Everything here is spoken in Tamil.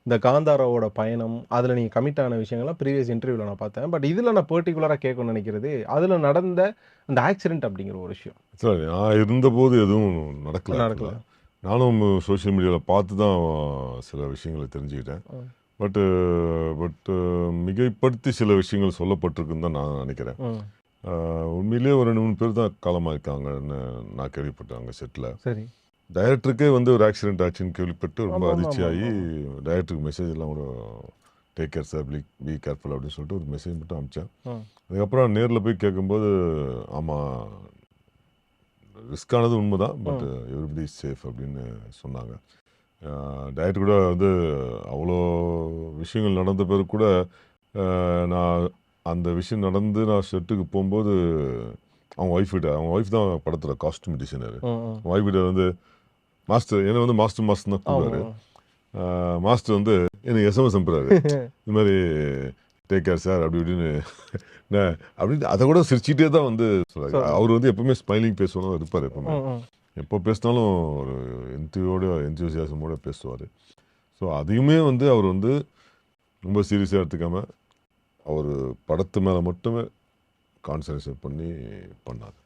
இந்த காந்தாராவோட பயணம், அதில நீங்க கமிட் ஆன விஷயங்கள்லாம் ப்ரீவியஸ் இன்டர்வியூல நான் பார்த்தேன். பட் இதில நான் பர்ட்டிகுலரா கேட்கணும்னு நெனைக்கிறது, அதில நடந்த அந்த ஆக்சிடென்ட் அப்படிங்கிற ஒரு விஷயம். சரி, நான் இருந்தபோது எதுவும் நடக்கல நடக்கல. ஆக்சுவலா. நானும் சோசியல் மீடியால பார்த்து தான் சில விஷயங்கள தெரிஞ்சுக்கிட்டேன். ம். பட்டு பட்டு மிகைப்படுத்தி சில விஷயங்கள் சொல்லப்பட்டிருக்குன்னு தான் நான் நினைக்கிறேன். ம். உண்மையிலேயே ஒரு 2, 3 பேர் தான் காலமாயிருக்காங்கன்னு நான் கேள்விப்பட்டேன் அங்க செட்ல. சரி. டைரக்டருக்கே வந்து ஒரு ஆக்சிடென்ட் ஆச்சுன்னு கேள்விப்பட்டு ரொம்ப அதிர்ச்சியாகி ஆமாமாமாமாமா. டைரக்டருக்கு மெசேஜ் எல்லாம் கூட take care sir, be careful அப்படின்னு சொல்லிட்டு ஒரு மெசேஜ் மட்டும் அனுப்பிச்சேன். ம். அதுக்கப்புறம் நேரில் போய் கேட்கும்போது, ஆமாம் ரிஸ்க்கானது உண்மைதான், பட் ம். எவ்ரிபடி இஸ் சேஃப் அப்படின்னு சொன்னாங்க. டைரக்டர் கூட வந்து அவ்வளோ விஷயங்கள் நடந்த பிறகு கூட நான் அந்த விஷயம் நடந்து நான் செட்டுக்கு போகும்போது அவங்க ஒய்ஃப் தான் படத்தில் காஸ்டியூம் டிசைனர். ம். ம். ஒய்ஃப் கிட்ட வந்து மாஸ்டர் என்னை வந்து மாஸ்டர் மாஸ்டர் தான் ஆமா. கூப்பிடுவாரு. மாஸ்டர் வந்து எனக்கு எஸ்எம்எஸ் அனுப்புறாரு, இந்த மாதிரி டேக் கேர் சார் அப்படி இப்படின்னு. அப்படின்னு அதை கூட சிரிச்சுட்டே தான் வந்து சொல்றாரு. சொல்லுங்க. அவர் வந்து எப்பவுமே ஸ்மைலிங் பேசுவாங்க இருப்பார். எப்பவுமே ம். ம். எப்போ பேசினாலும் ஒரு என்தூசியாசமோட பேசுவார். ஸோ அதையுமே வந்து அவர் வந்து ரொம்ப சீரியஸாக எடுத்துக்காம அவர் படத்து மேலே மட்டுமே கான்சன்ட்ரேட் பண்ணி பண்ணார்.